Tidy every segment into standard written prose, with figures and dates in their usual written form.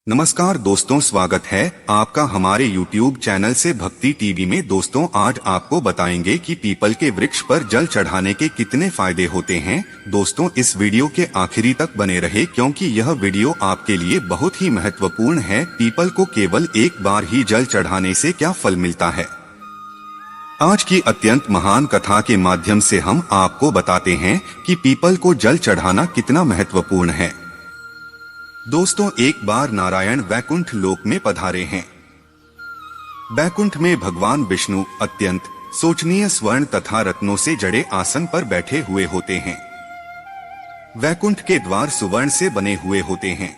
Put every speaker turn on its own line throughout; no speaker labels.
नमस्कार दोस्तों, स्वागत है आपका हमारे YouTube चैनल से भक्ति टीवी में। दोस्तों, आज आपको बताएंगे कि पीपल के वृक्ष पर जल चढ़ाने के कितने फायदे होते हैं। दोस्तों, इस वीडियो के आखिरी तक बने रहे क्योंकि यह वीडियो आपके लिए बहुत ही महत्वपूर्ण है। पीपल को केवल एक बार ही जल चढ़ाने से क्या फल मिलता है, आज की अत्यंत महान कथा के माध्यम से हम आपको बताते हैं कि पीपल को जल चढ़ाना कितना महत्वपूर्ण है। दोस्तों, एक बार नारायण वैकुंठ लोक में पधारे हैं। वैकुंठ में भगवान विष्णु अत्यंत सोचनीय स्वर्ण तथा रत्नों से जड़े आसन पर बैठे हुए होते हैं। वैकुंठ के द्वार सुवर्ण से बने हुए होते हैं।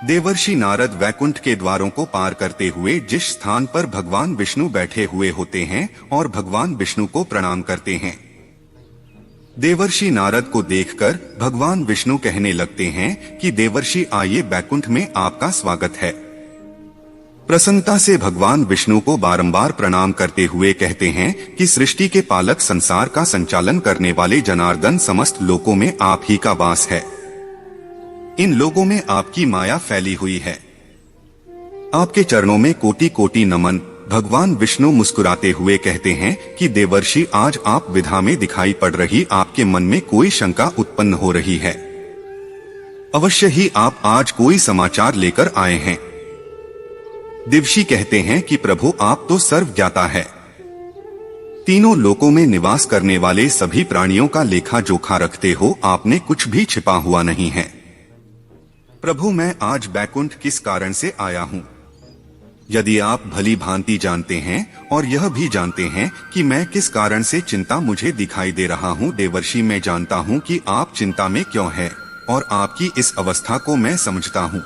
देवर्षि नारद वैकुंठ के द्वारों को पार करते हुए जिस स्थान पर भगवान विष्णु बैठे हुए होते हैं और भगवान विष्णु को प्रणाम करते हैं। देवर्षि नारद को देखकर भगवान विष्णु कहने लगते हैं कि देवर्षि आइए, वैकुंठ में आपका स्वागत है। प्रसन्नता से भगवान विष्णु को बारंबार प्रणाम करते हुए कहते हैं कि सृष्टि के पालक, संसार का संचालन करने वाले जनार्दन, समस्त लोकों में आप ही का वास है। इन लोगों में आपकी माया फैली हुई है। आपके चरणों में कोटि कोटि नमन। भगवान विष्णु मुस्कुराते हुए कहते हैं कि देवर्षि, आज आप विधा में दिखाई पड़ रही आपके मन में कोई शंका उत्पन्न हो रही है। अवश्य ही आप आज कोई समाचार लेकर आए हैं। दिवशी कहते हैं कि प्रभु, आप तो सर्वज्ञाता है। तीनों लोकों में निवास करने वाले सभी प्राणियों का लेखा जोखा रखते हो, आपने कुछ भी छिपा हुआ नहीं है। प्रभु, मैं आज वैकुंठ किस कारण से आया हूँ? यदि आप भली भांति जानते हैं और यह भी जानते हैं कि मैं किस कारण से चिंता मुझे दिखाई दे रहा हूँ। देवर्षि, मैं जानता हूँ कि आप चिंता में क्यों हैं और आपकी इस अवस्था को मैं समझता हूँ।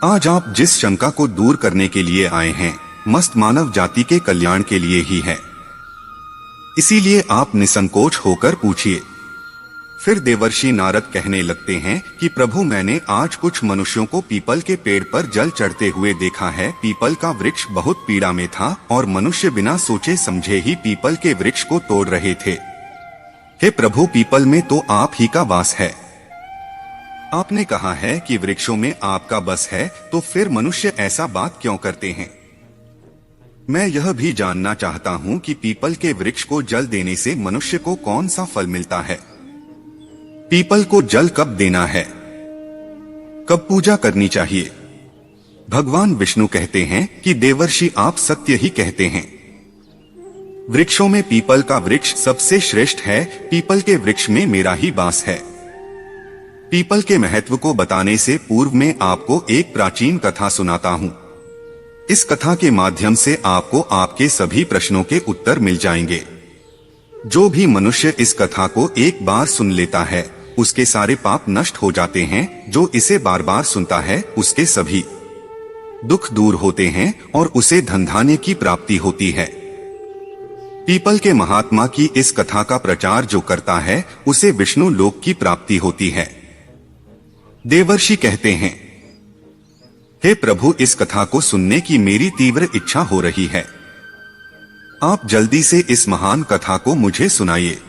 आज आप जिस शंका को दूर करने के लिए आए हैं, मस्त मानव जाति के कल्याण के लिए ही है। इसीलिए आप निसंकोच होकर पूछिए। फिर देवर्षि नारद कहने लगते हैं कि प्रभु, मैंने आज कुछ मनुष्यों को पीपल के पेड़ पर जल चढ़ते हुए देखा है। पीपल का वृक्ष बहुत पीड़ा में था और मनुष्य बिना सोचे समझे ही पीपल के वृक्ष को तोड़ रहे थे। हे प्रभु, पीपल में तो आप ही का वास है। आपने कहा है कि वृक्षों में आपका बस है, तो फिर मनुष्य ऐसा बात क्यों करते हैं? मैं यह भी जानना चाहता हूँ कि पीपल के वृक्ष को जल देने से मनुष्य को कौन सा फल मिलता है। पीपल को जल कब देना है, कब पूजा करनी चाहिए? भगवान विष्णु कहते हैं कि देवर्षि, आप सत्य ही कहते हैं। वृक्षों में पीपल का वृक्ष सबसे श्रेष्ठ है। पीपल के वृक्ष में मेरा ही वास है। पीपल के महत्व को बताने से पूर्व में आपको एक प्राचीन कथा सुनाता हूं। इस कथा के माध्यम से आपको आपके सभी प्रश्नों के उत्तर मिल जाएंगे। जो भी मनुष्य इस कथा को एक बार सुन लेता है, उसके सारे पाप नष्ट हो जाते हैं। जो इसे बार बार सुनता है, उसके सभी दुख दूर होते हैं और उसे धन धान्य की प्राप्ति होती है। पीपल के महात्मा की इस कथा का प्रचार जो करता है, उसे विष्णु लोक की प्राप्ति होती है। देवर्षि कहते हैं, हे प्रभु, इस कथा को सुनने की मेरी तीव्र इच्छा हो रही है। आप जल्दी से इस महान कथा को मुझे सुनाइए।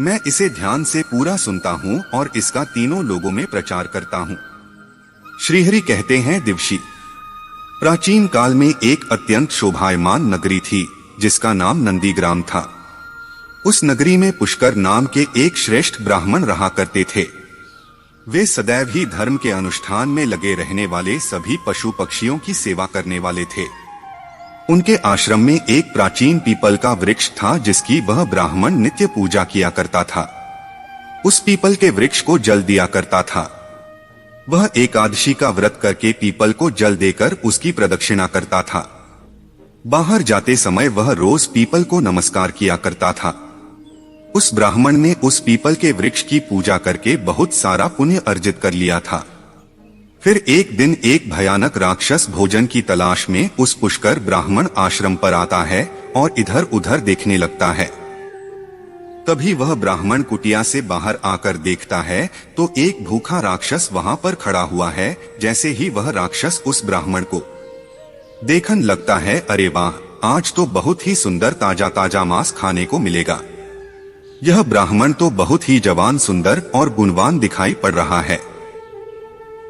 मैं इसे ध्यान से पूरा सुनता हूँ और इसका तीनों लोगों में प्रचार करता हूँ। श्रीहरि कहते हैं, दिवशी, प्राचीन काल में एक अत्यंत शोभायमान नगरी थी जिसका नाम नंदीग्राम था। उस नगरी में पुष्कर नाम के एक श्रेष्ठ ब्राह्मण रहा करते थे। वे सदैव ही धर्म के अनुष्ठान में लगे रहने वाले, सभी पशु पक्षियों की सेवा करने वाले थे। उनके आश्रम में एक प्राचीन पीपल का वृक्ष था जिसकी वह ब्राह्मण नित्य पूजा किया करता था। उस पीपल के वृक्ष को जल दिया करता था। वह एकादशी का व्रत करके पीपल को जल देकर उसकी प्रदक्षिणा करता था। बाहर जाते समय वह रोज पीपल को नमस्कार किया करता था। उस ब्राह्मण ने उस पीपल के वृक्ष की पूजा करके बहुत सारा पुण्य अर्जित कर लिया था। फिर एक दिन एक भयानक राक्षस भोजन की तलाश में उस पुष्कर ब्राह्मण आश्रम पर आता है और इधर उधर देखने लगता है। तभी वह ब्राह्मण कुटिया से बाहर आकर देखता है तो एक भूखा राक्षस वहां पर खड़ा हुआ है। जैसे ही वह राक्षस उस ब्राह्मण को देखने लगता है, अरे वाह, आज तो बहुत ही सुंदर ताजा ताजा मांस खाने को मिलेगा। यह ब्राह्मण तो बहुत ही जवान, सुंदर और गुणवान दिखाई पड़ रहा है।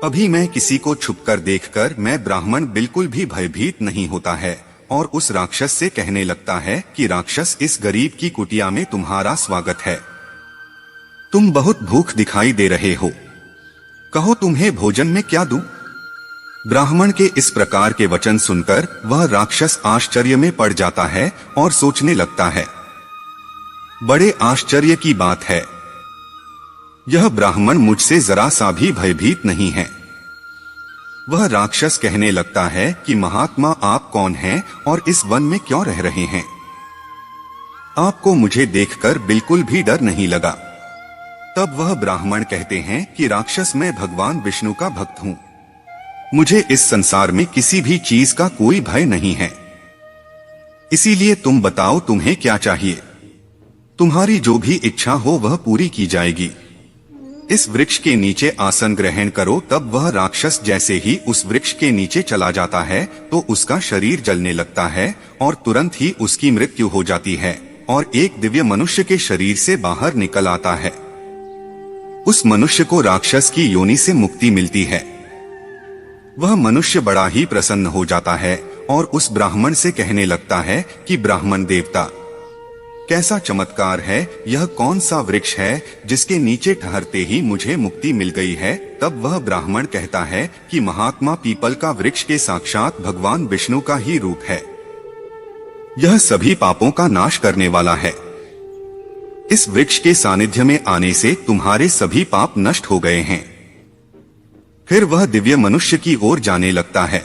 अभी मैं किसी को छुपकर देखकर मैं ब्राह्मण बिल्कुल भी भयभीत नहीं होता है और उस राक्षस से कहने लगता है कि राक्षस, इस गरीब की कुटिया में तुम्हारा स्वागत है। तुम बहुत भूख दिखाई दे रहे हो, कहो तुम्हें भोजन में क्या दूं? ब्राह्मण के इस प्रकार के वचन सुनकर वह राक्षस आश्चर्य में पड़ जाता है और सोचने लगता है, बड़े आश्चर्य की बात है, यह ब्राह्मण मुझसे जरा सा भी भयभीत नहीं है। वह राक्षस कहने लगता है कि महात्मा, आप कौन हैं और इस वन में क्यों रह रहे हैं? आपको मुझे देखकर बिल्कुल भी डर नहीं लगा। तब वह ब्राह्मण कहते हैं कि राक्षस, मैं भगवान विष्णु का भक्त हूँ, मुझे इस संसार में किसी भी चीज का कोई भय नहीं है। इसीलिए तुम बताओ तुम्हें क्या चाहिए, तुम्हारी जो भी इच्छा हो वह पूरी की जाएगी। इस वृक्ष के नीचे आसन ग्रहण करो। तब वह राक्षस जैसे ही उस वृक्ष के नीचे चला जाता है तो उसका शरीर जलने लगता है और तुरंत ही उसकी मृत्यु हो जाती है और एक दिव्य मनुष्य के शरीर से बाहर निकल आता है। उस मनुष्य को राक्षस की योनि से मुक्ति मिलती है। वह मनुष्य बड़ा ही प्रसन्न हो जाता है और उस ब्राह्मण से कहने लगता है कि ब्राह्मण देवता, कैसा चमत्कार है, यह कौन सा वृक्ष है जिसके नीचे ठहरते ही मुझे मुक्ति मिल गई है? तब वह ब्राह्मण कहता है कि महात्मा, पीपल का वृक्ष के साक्षात भगवान विष्णु का ही रूप है। यह सभी पापों का नाश करने वाला है। इस वृक्ष के सानिध्य में आने से तुम्हारे सभी पाप नष्ट हो गए हैं। फिर वह दिव्य मनुष्य की ओर जाने लगता है।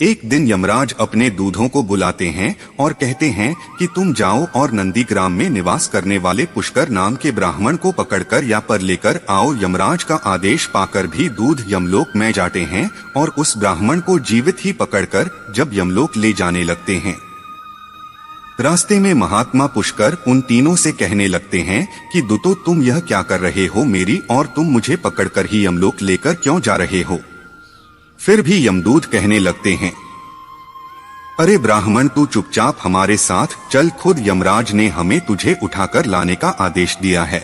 एक दिन यमराज अपने दूधों को बुलाते हैं और कहते हैं कि तुम जाओ और नंदीग्राम में निवास करने वाले पुष्कर नाम के ब्राह्मण को पकड़कर या पर लेकर आओ। यमराज का आदेश पाकर भी दूध यमलोक में जाते हैं और उस ब्राह्मण को जीवित ही पकड़कर जब यमलोक ले जाने लगते हैं, रास्ते में महात्मा पुष्कर उन तीनों से कहने लगते हैं कि दूतो, तुम यह क्या कर रहे हो मेरी, और तुम मुझे पकड़कर ही यमलोक लेकर क्यों जा रहे हो? फिर भी यमदूत कहने लगते हैं, अरे ब्राह्मण, तू चुपचाप हमारे साथ चल, खुद यमराज ने हमें तुझे उठाकर लाने का आदेश दिया है।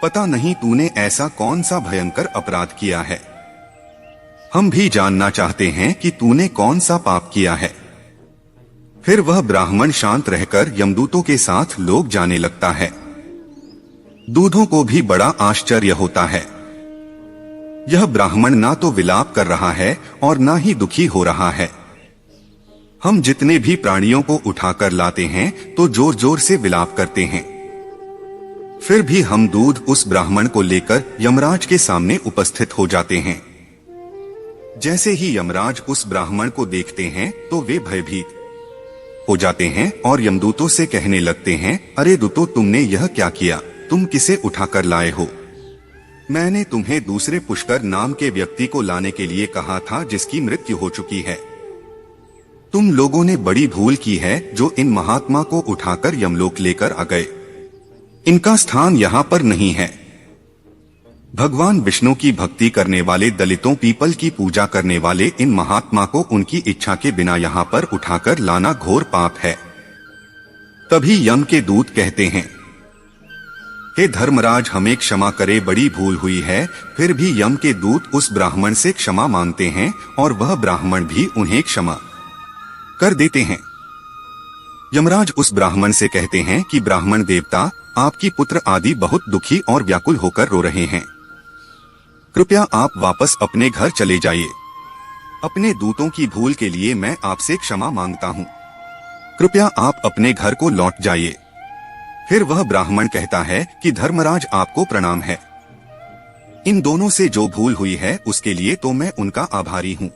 पता नहीं तूने ऐसा कौन सा भयंकर अपराध किया है। हम भी जानना चाहते हैं कि तूने कौन सा पाप किया है। फिर वह ब्राह्मण शांत रहकर यमदूतों के साथ लोग जाने लगता है। दूधों को भी बड़ा आश्चर्य होता है। यह ब्राह्मण ना तो विलाप कर रहा है और ना ही दुखी हो रहा है। हम जितने भी प्राणियों को उठाकर लाते हैं तो जोर जोर से विलाप करते हैं। फिर भी हम दूध उस ब्राह्मण को लेकर यमराज के सामने उपस्थित हो जाते हैं। जैसे ही यमराज उस ब्राह्मण को देखते हैं तो वे भयभीत हो जाते हैं और यमदूतों से कहने लगते हैं, अरे दूतो, तुमने यह क्या किया? तुम किसे उठाकर लाए हो? मैंने तुम्हें दूसरे पुष्कर नाम के व्यक्ति को लाने के लिए कहा था जिसकी मृत्यु हो चुकी है। तुम लोगों ने बड़ी भूल की है जो इन महात्मा को उठाकर यमलोक लेकर आ गए। इनका स्थान यहाँ पर नहीं है। भगवान विष्णु की भक्ति करने वाले दलितों, पीपल की पूजा करने वाले इन महात्मा को उनकी इच्छा के बिना यहाँ पर उठाकर लाना घोर पाप है। तभी यम के दूत कहते हैं, हे धर्मराज, हमें क्षमा करे, बड़ी भूल हुई है। फिर भी यम के दूत उस ब्राह्मण से क्षमा मांगते हैं और वह ब्राह्मण भी उन्हें क्षमा कर देते हैं। यमराज उस ब्राह्मण से कहते हैं कि ब्राह्मण देवता, आपकी पुत्र आदि बहुत दुखी और व्याकुल होकर रो रहे हैं। कृपया आप वापस अपने घर चले जाइए। अपने दूतों की भूल के लिए मैं आपसे क्षमा मांगता हूँ। कृपया आप अपने घर को लौट जाइए। फिर वह ब्राह्मण कहता है कि धर्मराज, आपको प्रणाम है। इन दोनों से जो भूल हुई है उसके लिए तो मैं उनका आभारी हूँ।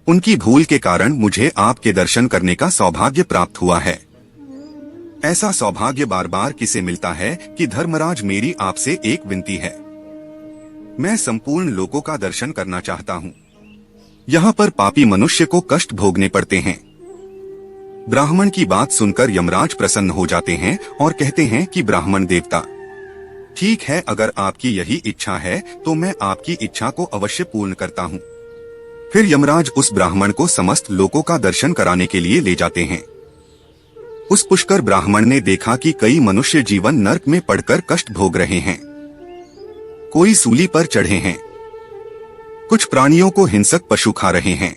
उनकी भूल के कारण मुझे आपके दर्शन करने का सौभाग्य प्राप्त हुआ है। ऐसा सौभाग्य बार बार किसे मिलता है कि धर्मराज, मेरी आपसे एक विनती है। मैं संपूर्ण लोगों का दर्शन करना चाहता हूँ। यहाँ पर पापी मनुष्य को कष्ट भोगने पड़ते हैं। ब्राह्मण की बात सुनकर यमराज प्रसन्न हो जाते हैं और कहते हैं कि ब्राह्मण देवता, ठीक है, अगर आपकी यही इच्छा है तो मैं आपकी इच्छा को अवश्य पूर्ण करता हूँ। फिर यमराज उस ब्राह्मण को समस्त लोगों का दर्शन कराने के लिए ले जाते हैं। उस पुष्कर ब्राह्मण ने देखा कि कई मनुष्य जीवन नरक में पड़कर कष्ट भोग रहे हैं। कोई सूली पर चढ़े हैं, कुछ प्राणियों को हिंसक पशु खा रहे हैं,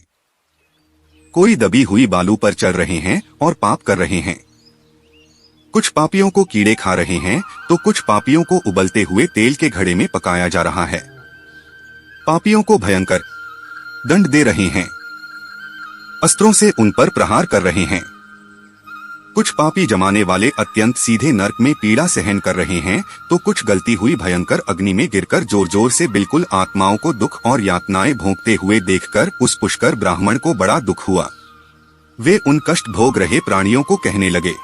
कोई दबी हुई बालू पर चल रहे हैं और पाप कर रहे हैं। कुछ पापियों को कीड़े खा रहे हैं तो कुछ पापियों को उबलते हुए तेल के घड़े में पकाया जा रहा है। पापियों को भयंकर दंड दे रहे हैं, अस्त्रों से उन पर प्रहार कर रहे हैं। कुछ पापी जमाने वाले अत्यंत सीधे नरक में पीड़ा सहन कर रहे हैं तो कुछ गलती हुई भयंकर अग्नि में गिरकर जोर जोर से बिल्कुल आत्माओं को दुख और यातनाएं भोगते हुए देखकर उस पुष्कर ब्राह्मण को बड़ा दुख हुआ। वे उन कष्ट भोग रहे प्राणियों को कहने लगे,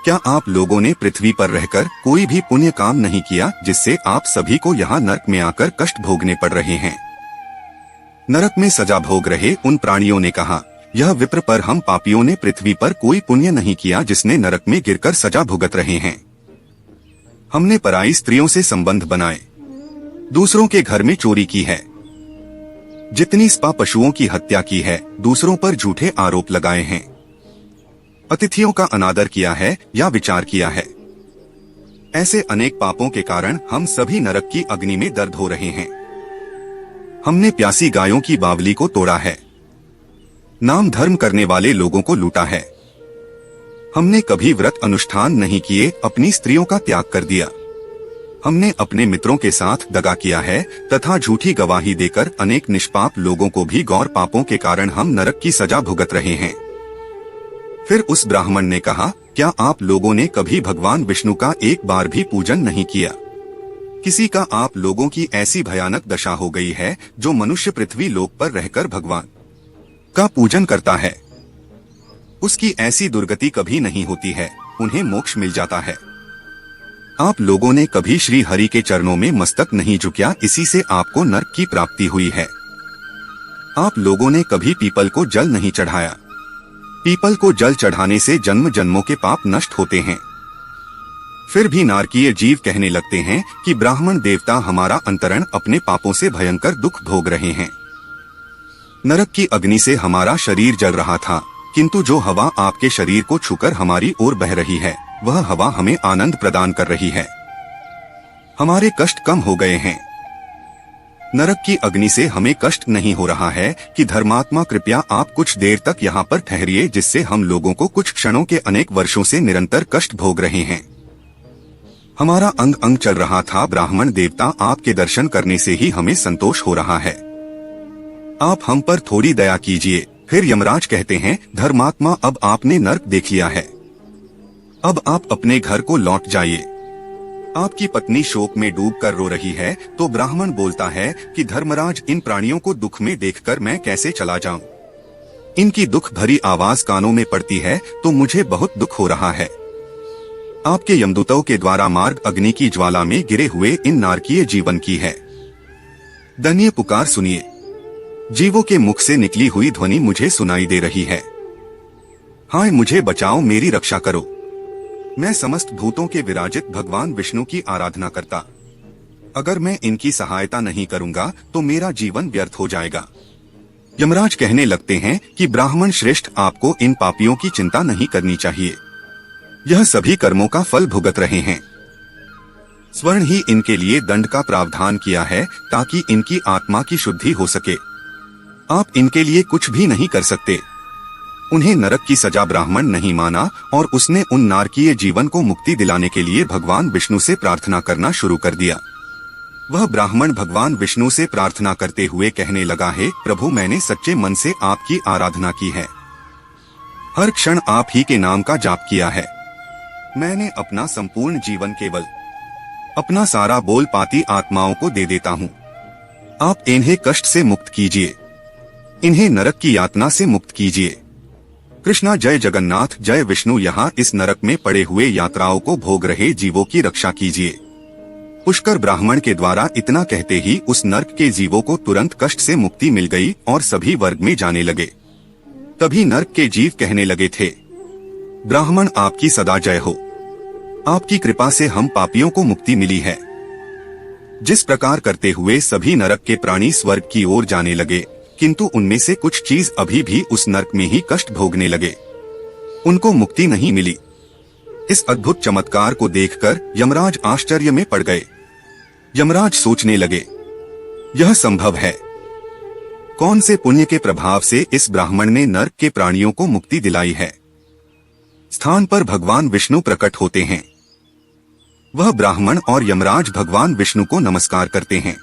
क्या आप लोगों ने पृथ्वी पर रहकर कोई भी पुण्य काम नहीं किया जिससे आप सभी को यहाँ नरक में आकर कष्ट भोगने पड़ रहे हैं? नरक में सजा भोग रहे उन प्राणियों ने कहा, यह विप्र, पर हम पापियों ने पृथ्वी पर कोई पुण्य नहीं किया जिसने नरक में गिरकर सजा भुगत रहे हैं। हमने पराई स्त्रियों से संबंध बनाए, दूसरों के घर में चोरी की है, जितनी स्पा पशुओं की हत्या की है, दूसरों पर झूठे आरोप लगाए हैं, अतिथियों का अनादर किया है या विचार किया है। ऐसे अनेक पापों के कारण हम सभी नरक की अग्नि में दर्द हो रहे हैं। हमने प्यासी गायों की बावली को तोड़ा है, नाम धर्म करने वाले लोगों को लूटा है। हमने कभी व्रत अनुष्ठान नहीं किए, अपनी स्त्रियों का त्याग कर दिया। हमने अपने मित्रों के साथ दगा किया है तथा झूठी गवाही देकर अनेक निष्पाप लोगों को भी गौर पापों के कारण हम नरक की सजा भुगत रहे हैं। फिर उस ब्राह्मण ने कहा, क्या आप लोगों ने कभी भगवान विष्णु का एक बार भी पूजन नहीं किया? किसी का आप लोगों की ऐसी भयानक दशा हो गई है जो मनुष्य पृथ्वी लोक पर रहकर भगवान का पूजन करता है, उसकी ऐसी दुर्गति कभी नहीं होती है, उन्हें मोक्ष मिल जाता है। आप लोगों ने कभी श्री हरि के चरणों में मस्तक नहीं झुकाया, इसी से आपको नरक की प्राप्ति हुई है। आप लोगों ने कभी पीपल को जल नहीं चढ़ाया, पीपल को जल चढ़ाने से जन्म जन्मों के पाप नष्ट होते हैं। फिर भी नारकीय जीव कहने लगते हैं कि ब्राह्मण देवता हमारा अंतरण अपने पापों से भयंकर दुख भोग रहे हैं। नरक की अग्नि से हमारा शरीर जल रहा था, किंतु जो हवा आपके शरीर को छूकर हमारी ओर बह रही है, वह हवा हमें आनंद प्रदान कर रही है। हमारे कष्ट कम हो गए हैं। नरक की अग्नि से हमें कष्ट नहीं हो रहा है कि धर्मात्मा कृपया आप कुछ देर तक यहाँ पर ठहरिए, जिससे हम लोगों को कुछ क्षणों के अनेक वर्षों से निरंतर कष्ट भोग रहे हैं। हमारा अंग अंग चल रहा था। ब्राह्मण देवता, आपके दर्शन करने से ही हमें संतोष हो रहा है, आप हम पर थोड़ी दया कीजिए। फिर यमराज कहते हैं, धर्मात्मा, अब आपने नरक देख लिया है, अब आप अपने घर को लौट जाइए। आपकी पत्नी शोक में डूबकर रो रही है तो ब्राह्मण बोलता है कि धर्मराज, इन प्राणियों को दुख में देखकर मैं कैसे चला जाऊं? इनकी दुख भरी आवाज कानों में पड़ती है तो मुझे बहुत दुख हो रहा है। आपके यमदूतों के द्वारा मार्ग अग्नि की ज्वाला में गिरे हुए इन नारकीय जीवन की है दयनीय पुकार सुनिए। जीवों के मुख से निकली हुई ध्वनि मुझे सुनाई दे रही है, हाय मुझे बचाओ, मेरी रक्षा करो। मैं समस्त भूतों के विराजित भगवान विष्णु की आराधना करता, अगर मैं इनकी सहायता नहीं करूंगा तो मेरा जीवन व्यर्थ हो जाएगा। यमराज कहने लगते हैं कि ब्राह्मण श्रेष्ठ, आपको इन पापियों की चिंता नहीं करनी चाहिए, यह सभी कर्मों का फल भुगत रहे हैं। स्वर्ण ही इनके लिए दंड का प्रावधान किया है ताकि इनकी आत्मा की शुद्धि हो सके। आप इनके लिए कुछ भी नहीं कर सकते। उन्हें नरक की सजा ब्राह्मण नहीं माना और उसने उन नारकीय जीवन को मुक्ति दिलाने के लिए भगवान विष्णु से प्रार्थना करना शुरू कर दिया। वह ब्राह्मण भगवान विष्णु से प्रार्थना करते हुए कहने लगा, हे प्रभु, मैंने सच्चे मन से आपकी आराधना की है, हर क्षण आप ही के नाम का जाप किया है। मैंने अपना संपूर्ण जीवन केवल अपना सारा बोल पाती आत्माओं को दे देता हूँ। आप इन्हें कष्ट से मुक्त कीजिए, इन्हें नरक की यातना से मुक्त कीजिए। कृष्णा जय जगन्नाथ, जय विष्णु। यहाँ इस नरक में पड़े हुए यात्राओं को भोग रहे जीवों की रक्षा कीजिए। पुष्कर ब्राह्मण के द्वारा इतना कहते ही उस नरक के जीवों को तुरंत कष्ट से मुक्ति मिल गई और सभी वर्ग में जाने लगे। तभी नरक के जीव कहने लगे थे, ब्राह्मण आपकी सदा जय हो, आपकी कृपा से हम पापियों को मुक्ति मिली है। जिस प्रकार करते हुए सभी नरक के प्राणी स्वर्ग की ओर जाने लगे, किंतु उनमें से कुछ चीज अभी भी उस नरक में ही कष्ट भोगने लगे, उनको मुक्ति नहीं मिली। इस अद्भुत चमत्कार को देखकर यमराज आश्चर्य में पड़ गए। यमराज सोचने लगे, यह संभव है? कौन से पुण्य के प्रभाव से इस ब्राह्मण ने नर्क के प्राणियों को मुक्ति दिलाई है? स्थान पर भगवान विष्णु प्रकट होते हैं। वह ब्राह्मण और यमराज भगवान विष्णु को नमस्कार करते हैं।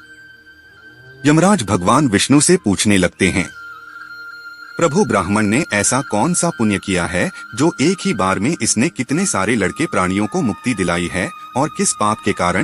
यमराज भगवान विष्णु से पूछने लगते हैं, प्रभु, ब्राह्मण ने ऐसा कौन सा पुण्य किया है जो एक ही बार में इसने कितने सारे लड़के प्राणियों को मुक्ति दिलाई है, और किस पाप के कारण